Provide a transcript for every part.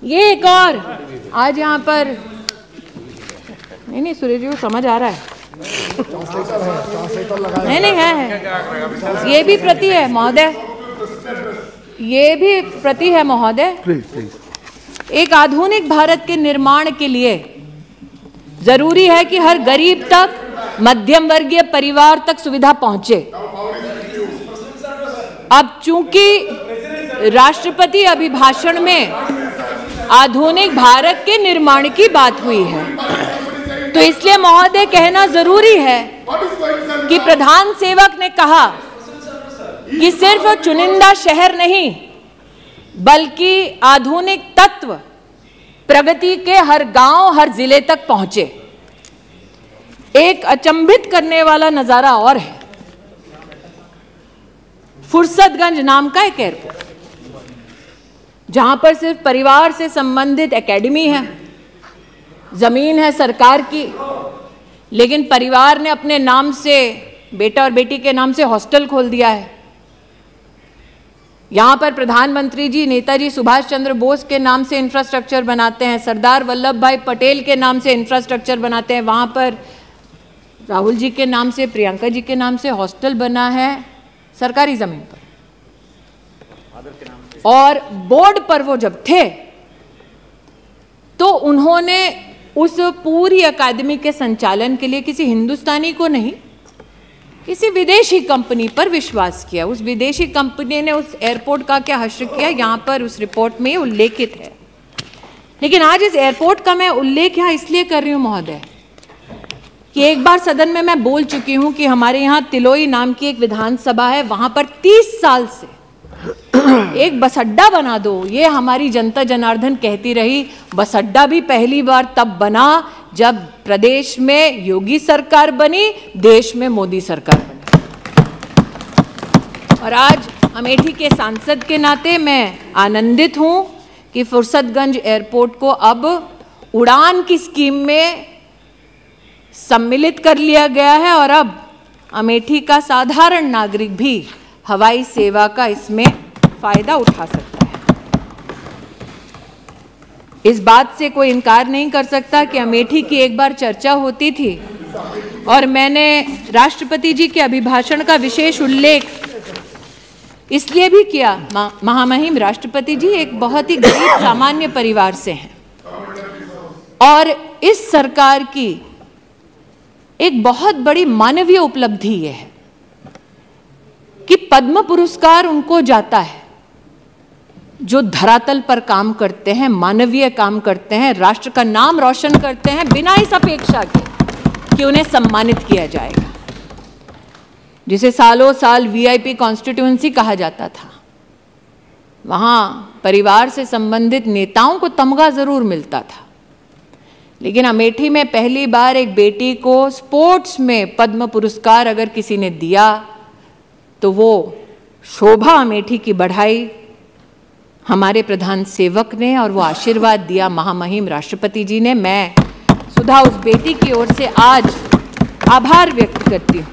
ये एक और आज यहाँ पर नहीं सुरेश जी को समझ आ रहा है, नहीं है ये भी प्रति है महोदय, ये भी प्रति है महोदय। एक आधुनिक भारत के निर्माण के लिए जरूरी है कि हर गरीब तक, मध्यम वर्गीय परिवार तक सुविधा पहुंचे। अब चूंकि राष्ट्रपति अभिभाषण में आधुनिक भारत के निर्माण की बात हुई है, तो इसलिए महोदय कहना जरूरी है कि प्रधान सेवक ने कहा कि सिर्फ चुनिंदा शहर नहीं बल्कि आधुनिक तत्व प्रगति के हर गांव, हर जिले तक पहुंचे। एक अचंभित करने वाला नजारा और है, फुर्सतगंज नाम का एक एयरपोर्ट जहां पर सिर्फ परिवार से संबंधित एकेडमी है, जमीन है सरकार की, लेकिन परिवार ने अपने नाम से, बेटा और बेटी के नाम से हॉस्टल खोल दिया है। यहां पर प्रधानमंत्री जी नेताजी सुभाष चंद्र बोस के नाम से इंफ्रास्ट्रक्चर बनाते हैं, सरदार वल्लभ भाई पटेल के नाम से इंफ्रास्ट्रक्चर बनाते हैं, वहां पर राहुल जी के नाम से, प्रियंका जी के नाम से हॉस्टल बना है सरकारी जमीन पर। और बोर्ड पर वो जब थे तो उन्होंने उस पूरी अकादमी के संचालन के लिए किसी हिंदुस्तानी को नहीं, किसी विदेशी कंपनी पर विश्वास किया। उस विदेशी कंपनी ने उस एयरपोर्ट का क्या हश्र किया, यहां पर उस रिपोर्ट में उल्लेखित है। लेकिन आज इस एयरपोर्ट का मैं उल्लेख यहां इसलिए कर रही हूं महोदय कि एक बार सदन में मैं बोल चुकी हूं कि हमारे यहां तिलोई नाम की एक विधानसभा है, वहां पर 30 साल से एक बस अड्डा बना दो, ये हमारी जनता जनार्दन कहती रही। बस अड्डा भी पहली बार तब बना जब प्रदेश में योगी सरकार बनी, देश में मोदी सरकार बनी। और आज अमेठी के सांसद के नाते मैं आनंदित हूं कि फुर्सतगंज एयरपोर्ट को अब उड़ान की स्कीम में सम्मिलित कर लिया गया है और अब अमेठी का साधारण नागरिक भी हवाई सेवा का इसमें फायदा उठा सकता है। इस बात से कोई इनकार नहीं कर सकता कि अमेठी की एक बार चर्चा होती थी और मैंने राष्ट्रपति जी के अभिभाषण का विशेष उल्लेख इसलिए भी किया, महामहिम राष्ट्रपति जी एक बहुत ही गरीब सामान्य परिवार से हैं और इस सरकार की एक बहुत बड़ी मानवीय उपलब्धि यह है कि पद्म पुरस्कार उनको जाता है जो धरातल पर काम करते हैं, मानवीय काम करते हैं, राष्ट्र का नाम रोशन करते हैं बिना इस अपेक्षा के कि उन्हें सम्मानित किया जाएगा। जिसे सालों साल वीआईपी कॉन्स्टिट्यूएंसी कहा जाता था, वहां परिवार से संबंधित नेताओं को तमगा जरूर मिलता था, लेकिन अमेठी में पहली बार एक बेटी को स्पोर्ट्स में पद्म पुरस्कार अगर किसी ने दिया तो वो शोभा अमेठी की बढ़ाई हमारे प्रधान सेवक ने और वो आशीर्वाद दिया महामहिम राष्ट्रपति जी ने। मैं सुधा उस बेटी की ओर से आज आभार व्यक्त करती हूं।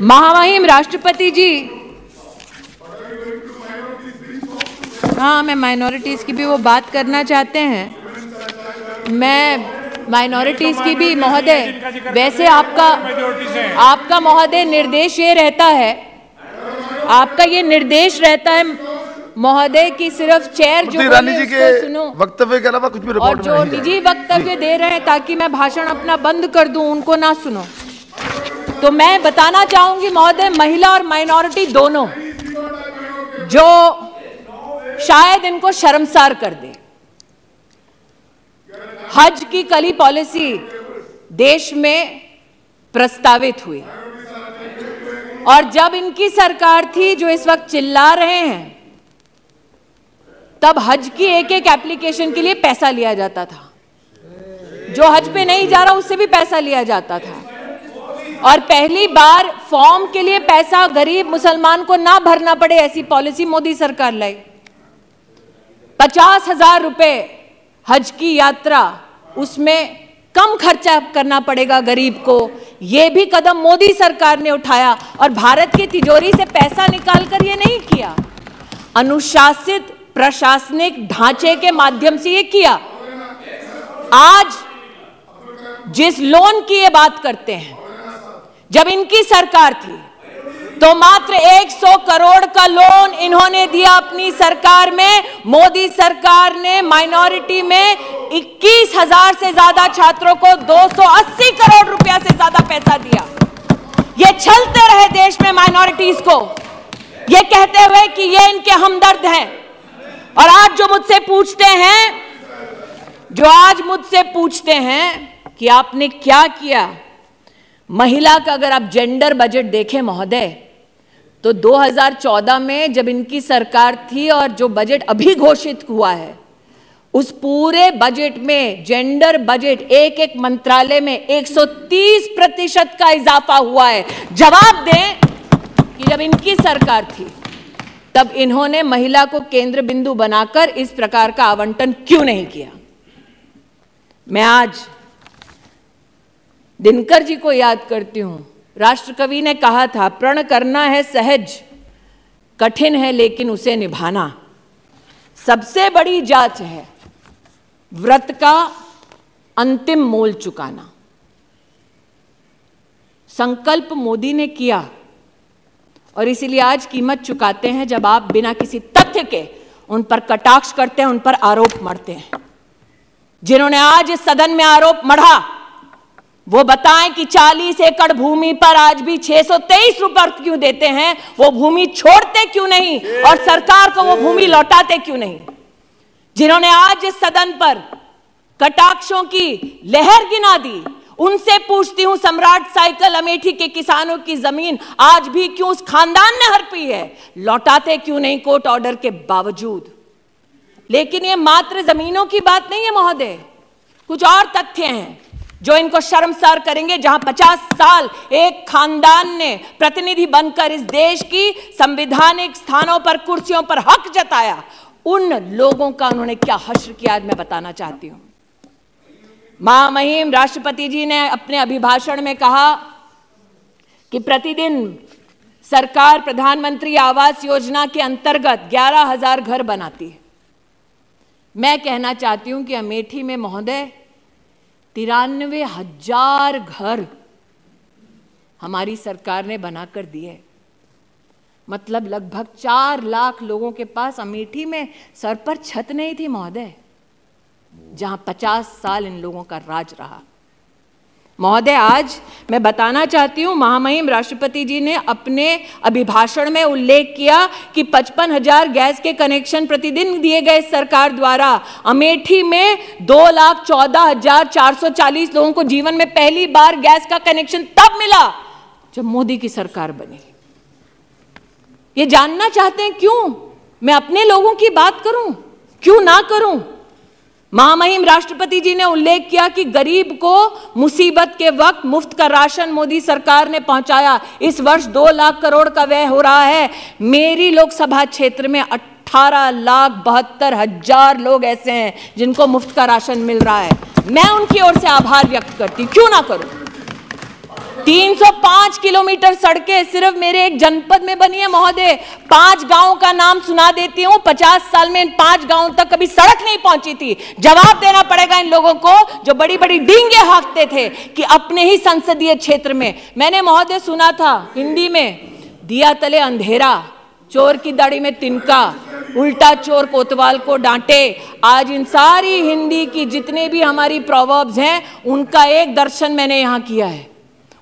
महामहिम राष्ट्रपति जी, हाँ मैं माइनॉरिटीज की भी वो बात करना चाहते हैं, मैं माइनॉरिटीज की भी महोदय, वैसे आपका महोदय निर्देश ये रहता है, आपका ये निर्देश रहता है महोदय कि सिर्फ चेयर जो रानी जी के वक्तव्य के अलावा कुछ भी रिपोर्ट और जो निजी वक्तव्य दे रहे हैं ताकि मैं भाषण अपना बंद कर दूं, उनको ना सुनो। तो मैं बताना चाहूंगी महोदय, महिला और माइनॉरिटी दोनों, जो शायद इनको शर्मसार कर दे, हज की कली पॉलिसी देश में प्रस्तावित हुई और जब इनकी सरकार थी जो इस वक्त चिल्ला रहे हैं, तब हज की एक एक एप्लीकेशन के लिए पैसा लिया जाता था, जो हज पे नहीं जा रहा उससे भी पैसा लिया जाता था। और पहली बार फॉर्म के लिए पैसा गरीब मुसलमान को ना भरना पड़े, ऐसी पॉलिसी मोदी सरकार लाई। 50,000 रुपए हज की यात्रा, उसमें कम खर्चा करना पड़ेगा गरीब को, यह भी कदम मोदी सरकार ने उठाया और भारत की तिजोरी से पैसा निकालकर ये नहीं किया। अनुशासित प्रशासनिक ढांचे के माध्यम से ये किया। आज जिस लोन की ये बात करते हैं, जब इनकी सरकार थी तो मात्र 100 करोड़ का लोन इन्होंने दिया अपनी सरकार में। मोदी सरकार ने माइनॉरिटी में 21,000 से ज्यादा छात्रों को 280 करोड़ रुपया से ज्यादा पैसा दिया। ये छलते रहे देश में माइनॉरिटीज को, ये कहते हुए कि ये इनके हमदर्द हैं। और आज जो मुझसे पूछते हैं कि आपने क्या किया महिला का, अगर आप जेंडर बजट देखें महोदय, तो 2014 में जब इनकी सरकार थी और जो बजट अभी घोषित हुआ है, उस पूरे बजट में जेंडर बजट एक एक मंत्रालय में 130% का इजाफा हुआ है। जवाब दें कि जब इनकी सरकार थी तब इन्होंने महिला को केंद्र बिंदु बनाकर इस प्रकार का आवंटन क्यों नहीं किया। मैं आज दिनकर जी को याद करती हूं। राष्ट्रकवि ने कहा था, प्रण करना है सहज, कठिन है लेकिन उसे निभाना। सबसे बड़ी जांच है व्रत का अंतिम मोल चुकाना। संकल्प मोदी ने किया और इसीलिए आज कीमत चुकाते हैं जब आप बिना किसी तथ्य के उन पर कटाक्ष करते हैं, उन पर आरोप मढ़ते हैं। जिन्होंने आज इस सदन में आरोप मढ़ा वो बताएं कि 40 एकड़ भूमि पर आज भी 623 रुपए क्यों देते हैं, वो भूमि छोड़ते क्यों नहीं और सरकार को वो भूमि लौटाते क्यों नहीं। जिन्होंने आज इस सदन पर कटाक्षों की लहर गिना दी, उनसे पूछती हूं, सम्राट साइकिल अमेठी के किसानों की जमीन आज भी क्यों उस खानदान ने हड़पी है, लौटाते क्यों नहीं कोर्ट ऑर्डर के बावजूद। लेकिन ये मात्र जमीनों की बात नहीं है महोदय, कुछ और तथ्य हैं जो इनको शर्मसार करेंगे। जहां 50 साल एक खानदान ने प्रतिनिधि बनकर इस देश की संवैधानिक स्थानों पर, कुर्सियों पर हक जताया, उन लोगों का उन्होंने क्या हश्र किया आज मैं बताना चाहती हूं। महामहिम राष्ट्रपति जी ने अपने अभिभाषण में कहा कि प्रतिदिन सरकार प्रधानमंत्री आवास योजना के अंतर्गत 11,000 घर बनाती है। मैं कहना चाहती हूं कि अमेठी में महोदय 93,000 घर हमारी सरकार ने बनाकर दिए। मतलब लगभग 4 लाख लोगों के पास अमेठी में सर पर छत नहीं थी महोदय, जहां 50 साल इन लोगों का राज रहा। महोदय आज मैं बताना चाहती हूं, महामहिम राष्ट्रपति जी ने अपने अभिभाषण में उल्लेख किया कि 55,000 गैस के कनेक्शन प्रतिदिन दिए गए सरकार द्वारा। अमेठी में 2,14,440 लोगों को जीवन में पहली बार गैस का कनेक्शन तब मिला जब मोदी की सरकार बनी। ये जानना चाहते हैं क्यों मैं अपने लोगों की बात करूं, क्यों ना करूं। महामहिम राष्ट्रपति जी ने उल्लेख किया कि गरीब को मुसीबत के वक्त मुफ्त का राशन मोदी सरकार ने पहुंचाया। इस वर्ष 2 लाख करोड़ का व्यय हो रहा है। मेरी लोकसभा क्षेत्र में 18,72,000 लोग ऐसे हैं जिनको मुफ्त का राशन मिल रहा है। मैं उनकी ओर से आभार व्यक्त करती हूं, क्यों ना करूं। 305 किलोमीटर सड़कें सिर्फ मेरे एक जनपद में बनी है महोदय। 5 गांवों का नाम सुना देती हूं। 50 साल में इन 5 गांवों तक कभी सड़क नहीं पहुंची थी। जवाब देना पड़ेगा इन लोगों को जो बड़ी बड़ी डींगे हाँकते थे कि अपने ही संसदीय क्षेत्र में। मैंने महोदय सुना था हिंदी में, दिया तले अंधेरा, चोर की दाढ़ी में तिनका, उल्टा चोर कोतवाल को डांटे। आज इन सारी हिंदी की जितने भी हमारी प्रोवर्ब्स हैं उनका एक दर्शन मैंने यहां किया है।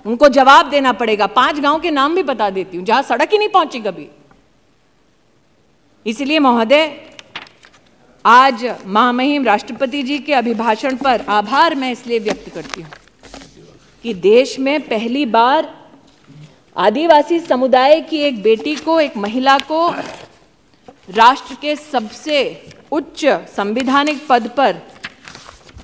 उनको जवाब देना पड़ेगा। 5 गांव के नाम भी बता देती हूं जहां सड़क ही नहीं पहुंची कभी। इसलिए महोदय आज महामहिम राष्ट्रपति जी के अभिभाषण पर आभार मैं इसलिए व्यक्त करती हूं कि देश में पहली बार आदिवासी समुदाय की एक बेटी को, एक महिला को राष्ट्र के सबसे उच्च संवैधानिक पद पर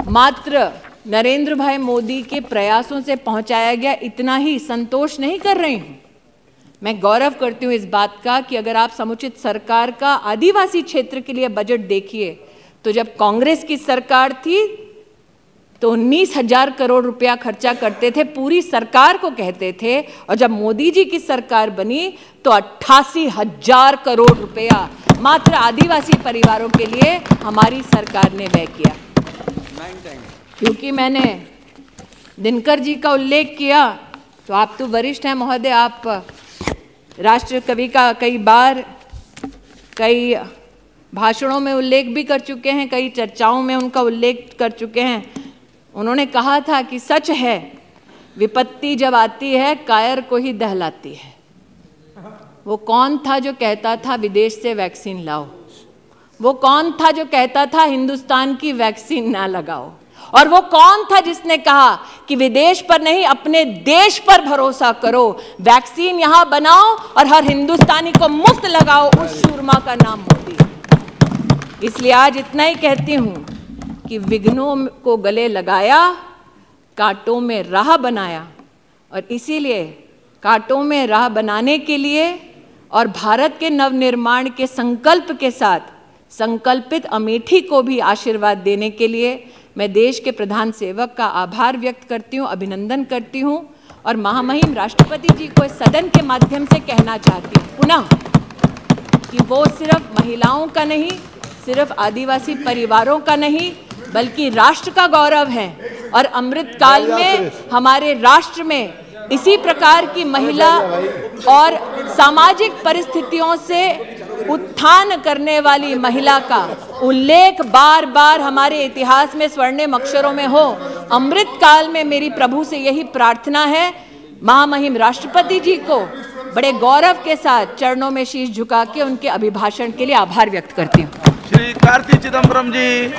मात्र नरेंद्र भाई मोदी के प्रयासों से पहुंचाया गया। इतना ही संतोष नहीं कर रही हूं, मैं गौरव करती हूं इस बात का कि अगर आप समुचित सरकार का आदिवासी क्षेत्र के लिए बजट देखिए तो जब कांग्रेस की सरकार थी तो 19,000 करोड़ रुपया खर्चा करते थे, पूरी सरकार को कहते थे, और जब मोदी जी की सरकार बनी तो 88,000 करोड़ रुपया मात्र आदिवासी परिवारों के लिए हमारी सरकार ने व्यय किया। क्योंकि मैंने दिनकर जी का उल्लेख किया तो आप तो वरिष्ठ हैं महोदय, आप राष्ट्र कवि का कई बार कई भाषणों में उल्लेख भी कर चुके हैं, कई चर्चाओं में उनका उल्लेख कर चुके हैं। उन्होंने कहा था कि सच है विपत्ति जब आती है कायर को ही दहलाती है। वो कौन था जो कहता था विदेश से वैक्सीन लाओ? वो कौन था जो कहता था हिंदुस्तान की वैक्सीन ना लगाओ? और वो कौन था जिसने कहा कि विदेश पर नहीं अपने देश पर भरोसा करो, वैक्सीन यहां बनाओ और हर हिंदुस्तानी को मुफ्त लगाओ? उस शूरमा का नाम मोदी। इसलिए आज इतना ही कहती हूं कि विघ्नों को गले लगाया, कांटों में राह बनाया, और इसीलिए कांटों में राह बनाने के लिए और भारत के नवनिर्माण के संकल्प के साथ संकल्पित अमेठी को भी आशीर्वाद देने के लिए मैं देश के प्रधान सेवक का आभार व्यक्त करती हूँ, अभिनंदन करती हूँ, और महामहिम राष्ट्रपति जी को इस सदन के माध्यम से कहना चाहती हूँ पुनः कि वो सिर्फ महिलाओं का नहीं, सिर्फ आदिवासी परिवारों का नहीं, बल्कि राष्ट्र का गौरव है। और अमृत काल में हमारे राष्ट्र में इसी प्रकार की महिला और सामाजिक परिस्थितियों से उत्थान करने वाली महिला का उल्लेख बार बार हमारे इतिहास में स्वर्णिम अक्षरों में हो। अमृत काल में मेरी प्रभु से यही प्रार्थना है। महामहिम राष्ट्रपति जी को बड़े गौरव के साथ चरणों में शीश झुका के उनके अभिभाषण के लिए आभार व्यक्त करती हूँ। श्री कार्ति चिदम्बरम जी।